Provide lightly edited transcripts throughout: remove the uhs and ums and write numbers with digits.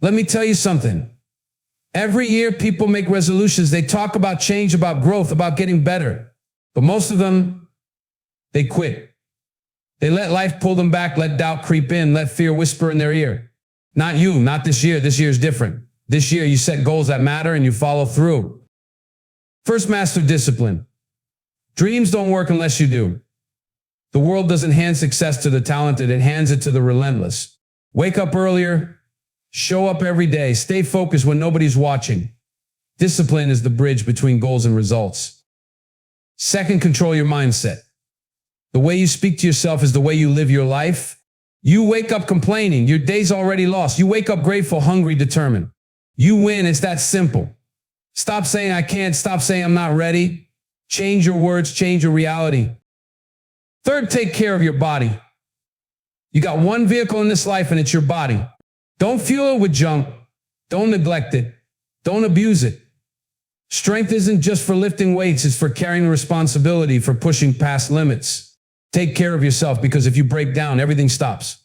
Let me tell you something. Every year people make resolutions. They talk about change, about growth, about getting better. But most of them, they quit. They let life pull them back, let doubt creep in, let fear whisper in their ear. Not you, not this year. This year is different. This year you set goals that matter and you follow through. First, master discipline. Dreams don't work unless you do. The world doesn't hand success to the talented, it hands it to the relentless. Wake up earlier, show up every day, stay focused when nobody's watching. Discipline is the bridge between goals and results. Second, control your mindset. The way you speak to yourself is the way you live your life. You wake up complaining, your day's already lost. You wake up grateful, hungry, determined. You win, it's that simple. Stop saying I can't, stop saying I'm not ready. Change your words, change your reality. Third, take care of your body. You got one vehicle in this life and it's your body. Don't fuel it with junk. Don't neglect it. Don't abuse it. Strength isn't just for lifting weights, it's for carrying responsibility, for pushing past limits. Take care of yourself, because if you break down, everything stops.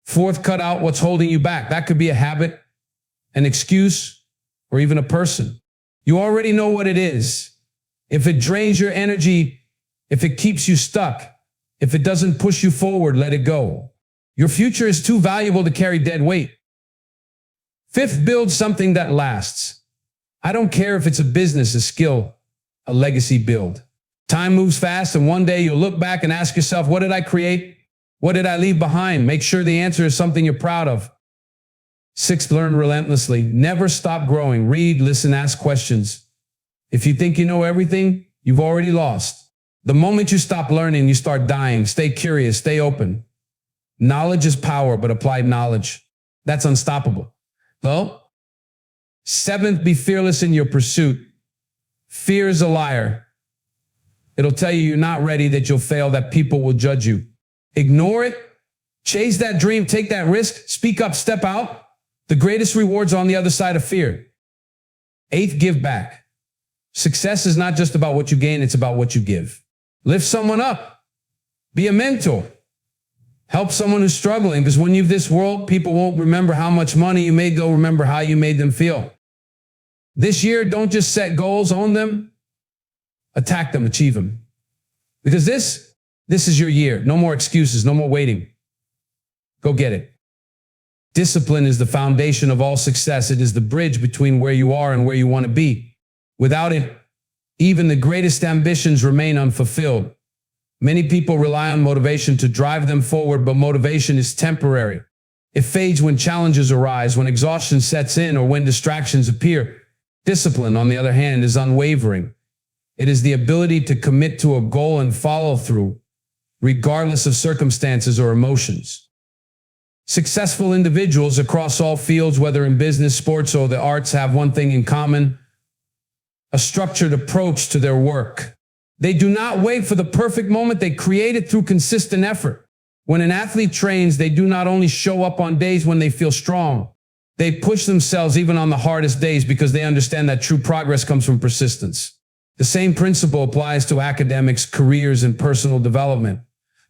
Fourth, cut out what's holding you back. That could be a habit, an excuse, or even a person. You already know what it is. If it drains your energy, if it keeps you stuck, if it doesn't push you forward, let it go. Your future is too valuable to carry dead weight. Fifth, build something that lasts. I don't care if it's a business, a skill, a legacy build. Time moves fast, and one day you'll look back and ask yourself, what did I create? What did I leave behind? Make sure the answer is something you're proud of. Sixth, learn relentlessly. Never stop growing. Read, listen, ask questions. If you think you know everything, you've already lost. The moment you stop learning, you start dying. Stay curious, stay open. Knowledge is power, but applied knowledge, that's unstoppable. Well, seventh, be fearless in your pursuit. Fear is a liar. It'll tell you you're not ready, that you'll fail, that people will judge you. Ignore it. Chase that dream. Take that risk. Speak up. Step out. The greatest rewards are on the other side of fear. Eighth, give back. Success is not just about what you gain, it's about what you give. Lift someone up. Be a mentor. Help someone who's struggling, because when you leave this world, people won't remember how much money you made, they'll remember how you made them feel. This year, don't just set goals, own them. Attack them, achieve them. Because this is your year. No more excuses, no more waiting. Go get it. Discipline is the foundation of all success. It is the bridge between where you are and where you want to be. Without it, even the greatest ambitions remain unfulfilled. Many people rely on motivation to drive them forward, but motivation is temporary. It fades when challenges arise, when exhaustion sets in, or when distractions appear. Discipline, on the other hand, is unwavering. It is the ability to commit to a goal and follow through, regardless of circumstances or emotions. Successful individuals across all fields, whether in business, sports, or the arts, have one thing in common: a structured approach to their work. They do not wait for the perfect moment. They create it through consistent effort. When an athlete trains, they do not only show up on days when they feel strong, they push themselves even on the hardest days, because they understand that true progress comes from persistence. The same principle applies to academics, careers, and personal development.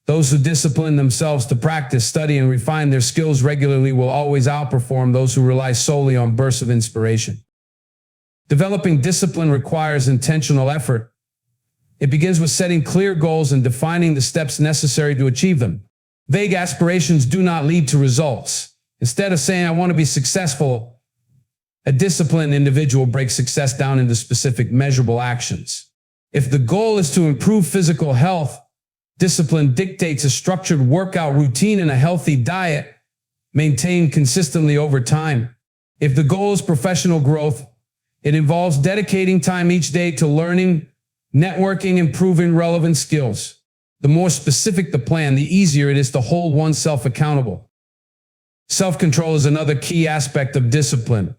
Those who discipline themselves to practice, study, and refine their skills regularly will always outperform those who rely solely on bursts of inspiration. Developing discipline requires intentional effort. It begins with setting clear goals and defining the steps necessary to achieve them. Vague aspirations do not lead to results. Instead of saying, I want to be successful, a disciplined individual breaks success down into specific, measurable actions. If the goal is to improve physical health, discipline dictates a structured workout routine and a healthy diet, maintained consistently over time. If the goal is professional growth, it involves dedicating time each day to learning, networking, improving relevant skills. The more specific the plan, the easier it is to hold oneself accountable. Self-control is another key aspect of discipline.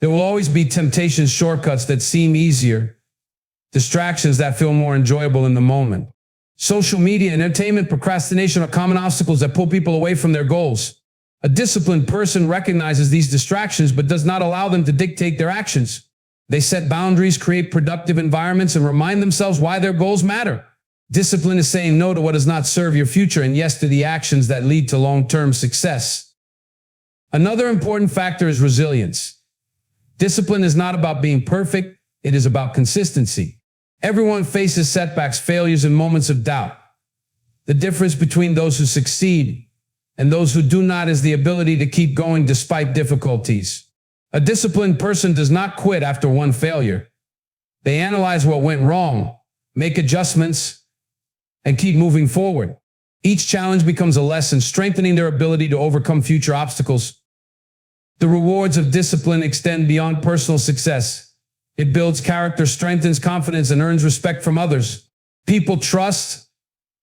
There will always be temptations, shortcuts that seem easier, distractions that feel more enjoyable in the moment. Social media, entertainment, procrastination are common obstacles that pull people away from their goals. A disciplined person recognizes these distractions but does not allow them to dictate their actions. They set boundaries, create productive environments, and remind themselves why their goals matter. Discipline is saying no to what does not serve your future and yes to the actions that lead to long-term success. Another important factor is resilience. Discipline is not about being perfect, it is about consistency. Everyone faces setbacks, failures, and moments of doubt. The difference between those who succeed and those who do not is the ability to keep going despite difficulties. A disciplined person does not quit after one failure. They analyze what went wrong, make adjustments, and keep moving forward. Each challenge becomes a lesson, strengthening their ability to overcome future obstacles. The rewards of discipline extend beyond personal success. It builds character, strengthens confidence, and earns respect from others. People trust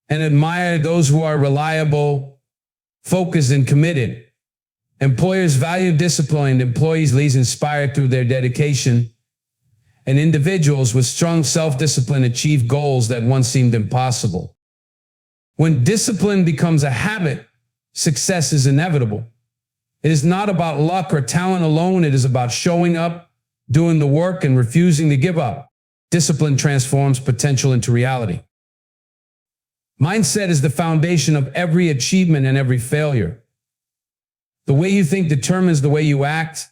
and admire those who are reliable, focused, and committed. Employers value disciplined employees, leaders inspired through their dedication, and individuals with strong self-discipline achieve goals that once seemed impossible. When discipline becomes a habit, success is inevitable. It is not about luck or talent alone. It is about showing up, doing the work, and refusing to give up. Discipline transforms potential into reality. Mindset is the foundation of every achievement and every failure. The way you think determines the way you act,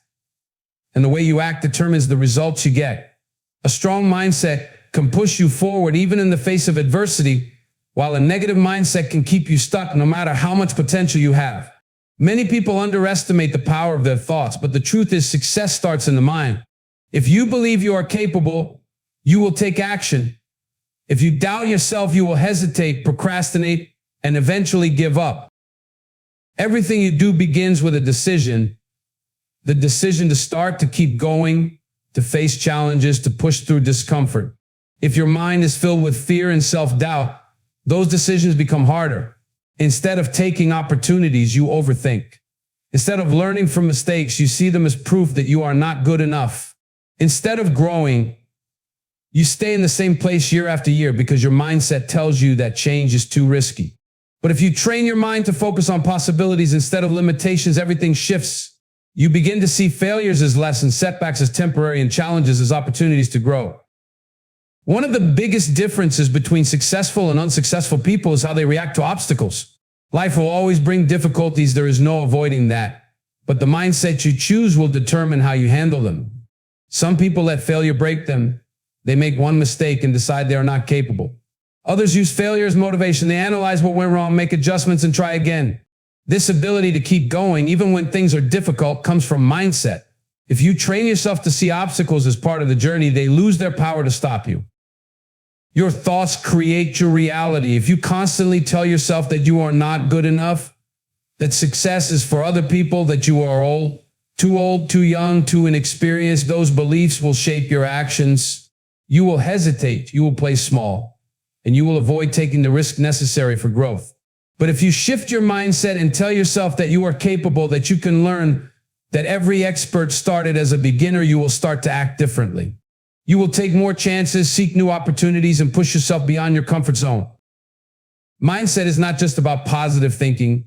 and the way you act determines the results you get. A strong mindset can push you forward even in the face of adversity, while a negative mindset can keep you stuck no matter how much potential you have. Many people underestimate the power of their thoughts, but the truth is success starts in the mind. If you believe you are capable, you will take action. If you doubt yourself, you will hesitate, procrastinate, and eventually give up. Everything you do begins with a decision. The decision to start, to keep going, to face challenges, to push through discomfort. If your mind is filled with fear and self-doubt, those decisions become harder. Instead of taking opportunities, you overthink. Instead of learning from mistakes, you see them as proof that you are not good enough. Instead of growing, you stay in the same place year after year because your mindset tells you that change is too risky. But if you train your mind to focus on possibilities instead of limitations, everything shifts. You begin to see failures as lessons, setbacks as temporary, and challenges as opportunities to grow. One of the biggest differences between successful and unsuccessful people is how they react to obstacles. Life will always bring difficulties. There is no avoiding that. But the mindset you choose will determine how you handle them. Some people let failure break them. They make one mistake and decide they are not capable. Others use failure as motivation. They analyze what went wrong, make adjustments, and try again. This ability to keep going, even when things are difficult, comes from mindset. If you train yourself to see obstacles as part of the journey, they lose their power to stop you. Your thoughts create your reality. If you constantly tell yourself that you are not good enough, that success is for other people, that you are old, too young, too inexperienced, those beliefs will shape your actions. You will hesitate, you will play small, and you will avoid taking the risk necessary for growth. But if you shift your mindset and tell yourself that you are capable, that you can learn, that every expert started as a beginner, you will start to act differently. You will take more chances, seek new opportunities, and push yourself beyond your comfort zone. Mindset is not just about positive thinking.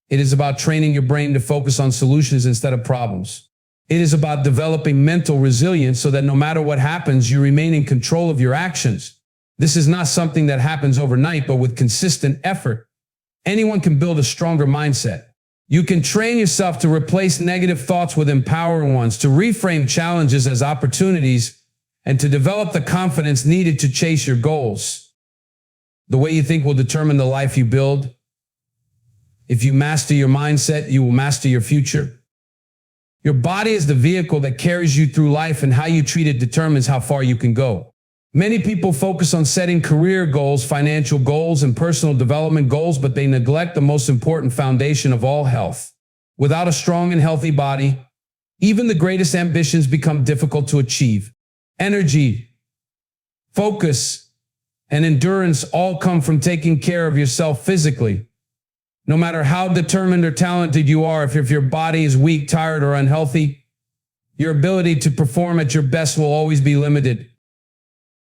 It is about training your brain to focus on solutions instead of problems. It is about developing mental resilience so that no matter what happens, you remain in control of your actions. This is not something that happens overnight, but with consistent effort, anyone can build a stronger mindset. You can train yourself to replace negative thoughts with empowering ones, to reframe challenges as opportunities, and to develop the confidence needed to chase your goals. The way you think will determine the life you build. If you master your mindset, you will master your future. Your body is the vehicle that carries you through life, and how you treat it determines how far you can go. Many people focus on setting career goals, financial goals, and personal development goals, but they neglect the most important foundation of all: health. Without a strong and healthy body, even the greatest ambitions become difficult to achieve. Energy, focus, and endurance all come from taking care of yourself physically. No matter how determined or talented you are, if your body is weak, tired, or unhealthy, your ability to perform at your best will always be limited.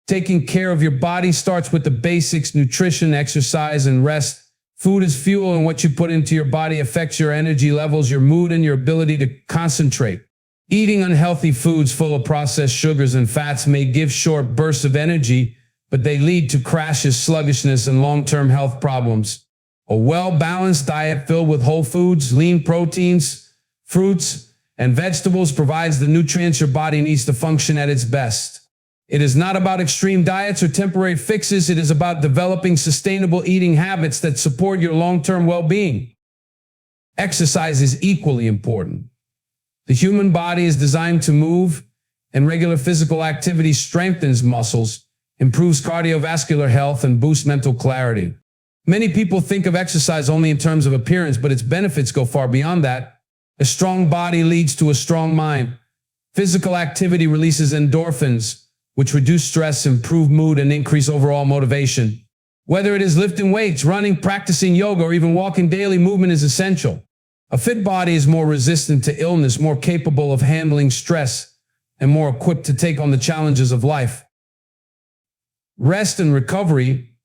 Taking care of your body starts with the basics: nutrition, exercise, and rest. Food is fuel, and what you put into your body affects your energy levels, your mood, and your ability to concentrate. Eating unhealthy foods full of processed sugars and fats may give short bursts of energy, but they lead to crashes, sluggishness, and long-term health problems. A well-balanced diet filled with whole foods, lean proteins, fruits, and vegetables provides the nutrients your body needs to function at its best. It is not about extreme diets or temporary fixes. It is about developing sustainable eating habits that support your long-term well-being. Exercise is equally important. The human body is designed to move, and regular physical activity strengthens muscles, improves cardiovascular health, and boosts mental clarity. Many people think of exercise only in terms of appearance, but its benefits go far beyond that. A strong body leads to a strong mind. Physical activity releases endorphins, which reduce stress, improve mood, and increase overall motivation. Whether it is lifting weights, running, practicing yoga, or even walking daily, movement is essential. A fit body is more resistant to illness, more capable of handling stress, and more equipped to take on the challenges of life. Rest and recovery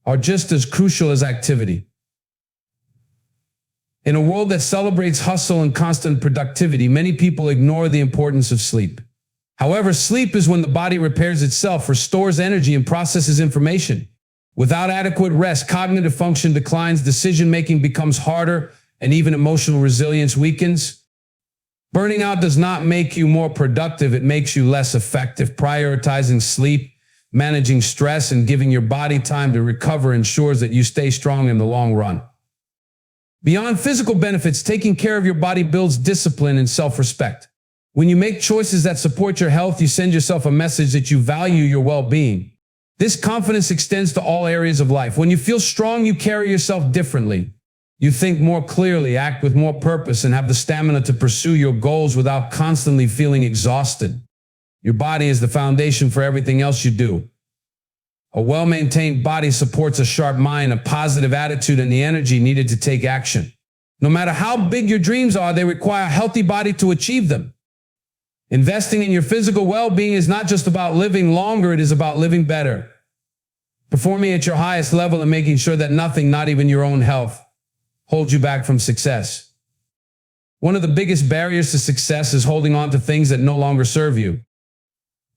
are just as crucial as activity. In a world that celebrates hustle and constant productivity, many people ignore the importance of sleep. However, sleep is when the body repairs itself, restores energy, and processes information. Without adequate rest, cognitive function declines, decision-making becomes harder, and even emotional resilience weakens. Burning out does not make you more productive, it makes you less effective. Prioritizing sleep, managing stress, and giving your body time to recover ensures that you stay strong in the long run. Beyond physical benefits, taking care of your body builds discipline and self-respect. When you make choices that support your health, you send yourself a message that you value your well-being. This confidence extends to all areas of life. When you feel strong, you carry yourself differently. You think more clearly, act with more purpose, and have the stamina to pursue your goals without constantly feeling exhausted. Your body is the foundation for everything else you do. A well-maintained body supports a sharp mind, a positive attitude, and the energy needed to take action. No matter how big your dreams are, they require a healthy body to achieve them. Investing in your physical well-being is not just about living longer, it is about living better. Performing at your highest level and making sure that nothing, not even your own health, holds you back from success. One of the biggest barriers to success is holding on to things that no longer serve you.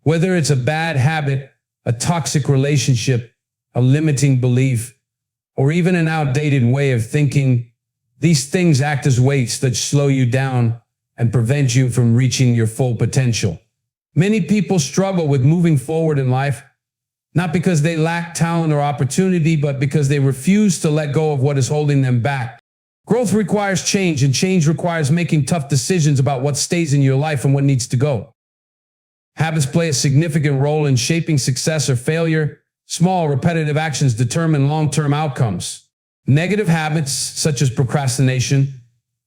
Whether it's a bad habit, a toxic relationship, a limiting belief, or even an outdated way of thinking, these things act as weights that slow you down and prevent you from reaching your full potential. Many people struggle with moving forward in life, not because they lack talent or opportunity, but because they refuse to let go of what is holding them back. Growth requires change, and change requires making tough decisions about what stays in your life and what needs to go. Habits play a significant role in shaping success or failure. Small, repetitive actions determine long-term outcomes. Negative habits, such as procrastination,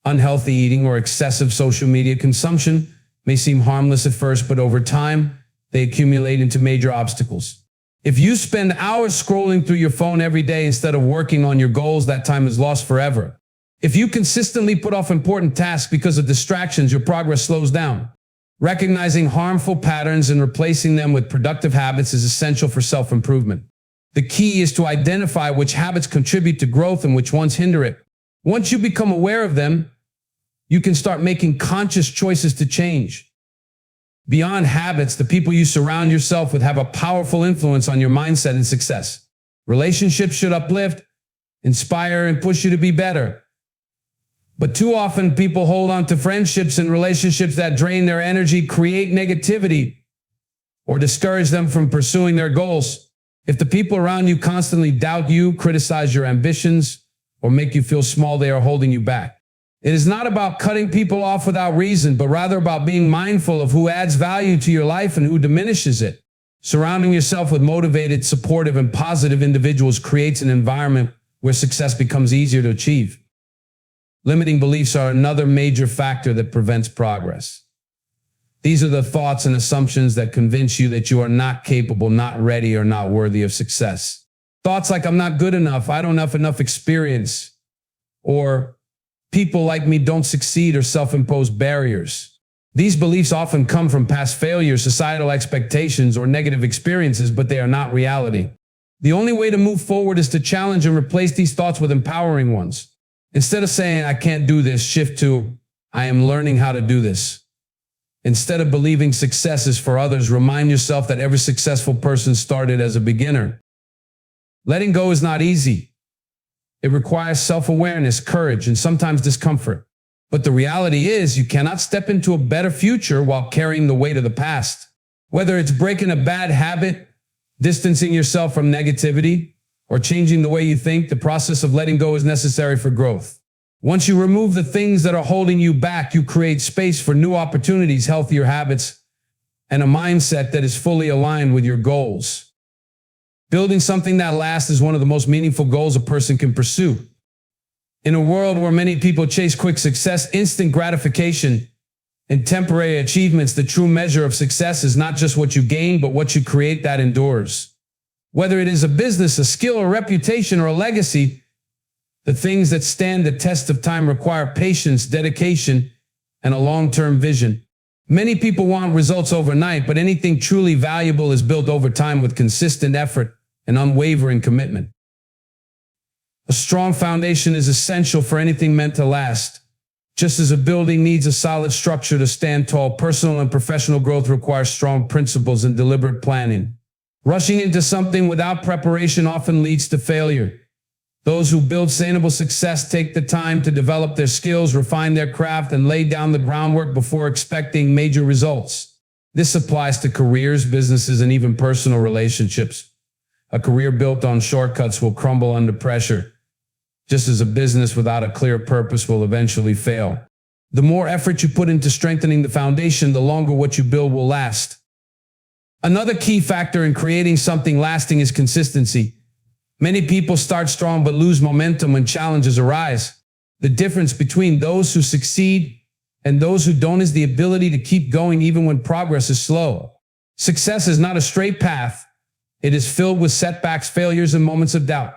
unhealthy eating, or excessive social media consumption, may seem harmless at first, but over time, they accumulate into major obstacles. If you spend hours scrolling through your phone every day instead of working on your goals, that time is lost forever. If you consistently put off important tasks because of distractions, your progress slows down. Recognizing harmful patterns and replacing them with productive habits is essential for self-improvement. The key is to identify which habits contribute to growth and which ones hinder it. Once you become aware of them, you can start making conscious choices to change. Beyond habits, the people you surround yourself with have a powerful influence on your mindset and success. Relationships should uplift, inspire, and push you to be better. But too often, people hold on to friendships and relationships that drain their energy, create negativity, or discourage them from pursuing their goals. If the people around you constantly doubt you, criticize your ambitions, or make you feel small, they are holding you back. It is not about cutting people off without reason, but rather about being mindful of who adds value to your life and who diminishes it. Surrounding yourself with motivated, supportive, and positive individuals creates an environment where success becomes easier to achieve. Limiting beliefs are another major factor that prevents progress. These are the thoughts and assumptions that convince you that you are not capable, not ready, or not worthy of success. Thoughts like, I'm not good enough, I don't have enough experience, or people like me don't succeed, or self-imposed barriers. These beliefs often come from past failures, societal expectations, or negative experiences, but they are not reality. The only way to move forward is to challenge and replace these thoughts with empowering ones. Instead of saying, I can't do this, shift to, I am learning how to do this. Instead of believing success is for others, remind yourself that every successful person started as a beginner. Letting go is not easy. It requires self-awareness, courage, and sometimes discomfort. But the reality is you cannot step into a better future while carrying the weight of the past. Whether it's breaking a bad habit, distancing yourself from negativity, or changing the way you think, the process of letting go is necessary for growth. Once you remove the things that are holding you back, you create space for new opportunities, healthier habits, and a mindset that is fully aligned with your goals. Building something that lasts is one of the most meaningful goals a person can pursue. In a world where many people chase quick success, instant gratification, and temporary achievements, the true measure of success is not just what you gain, but what you create that endures. Whether it is a business, a skill, a reputation, or a legacy, the things that stand the test of time require patience, dedication, and a long-term vision. Many people want results overnight, but anything truly valuable is built over time with consistent effort and unwavering commitment. A strong foundation is essential for anything meant to last. Just as a building needs a solid structure to stand tall, personal and professional growth requires strong principles and deliberate planning. Rushing into something without preparation often leads to failure. Those who build sustainable success take the time to develop their skills, refine their craft, and lay down the groundwork before expecting major results. This applies to careers, businesses, and even personal relationships. A career built on shortcuts will crumble under pressure, just as a business without a clear purpose will eventually fail. The more effort you put into strengthening the foundation, the longer what you build will last. Another key factor in creating something lasting is consistency. Many people start strong but lose momentum when challenges arise. The difference between those who succeed and those who don't is the ability to keep going even when progress is slow. Success is not a straight path. It is filled with setbacks, failures, and moments of doubt.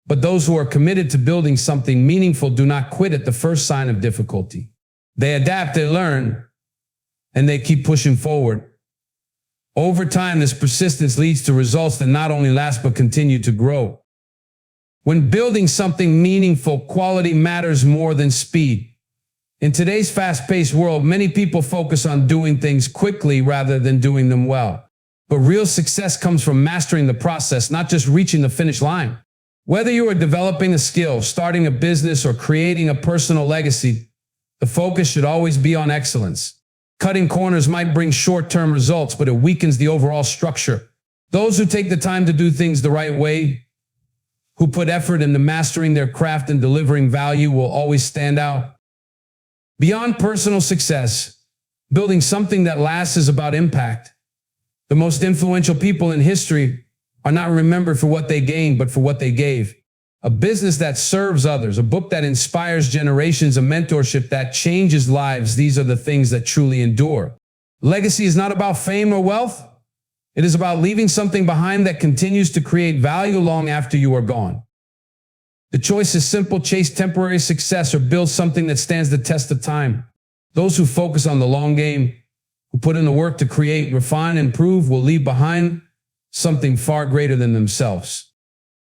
But those who are committed to building something meaningful do not quit at the first sign of difficulty. They adapt, they learn, and they keep pushing forward. Over time, this persistence leads to results that not only last but continue to grow. When building something meaningful, quality matters more than speed. In today's fast-paced world, many people focus on doing things quickly rather than doing them well. But real success comes from mastering the process, not just reaching the finish line. Whether you are developing a skill, starting a business, or creating a personal legacy, the focus should always be on excellence. Cutting corners might bring short-term results, but it weakens the overall structure. Those who take the time to do things the right way, who put effort into mastering their craft and delivering value, will always stand out. Beyond personal success, building something that lasts is about impact. The most influential people in history are not remembered for what they gained, but for what they gave. A business that serves others, a book that inspires generations, a mentorship that changes lives. These are the things that truly endure. Legacy is not about fame or wealth. It is about leaving something behind that continues to create value long after you are gone. The choice is simple: chase temporary success or build something that stands the test of time. Those who focus on the long game, who put in the work to create, refine, and improve, will leave behind something far greater than themselves.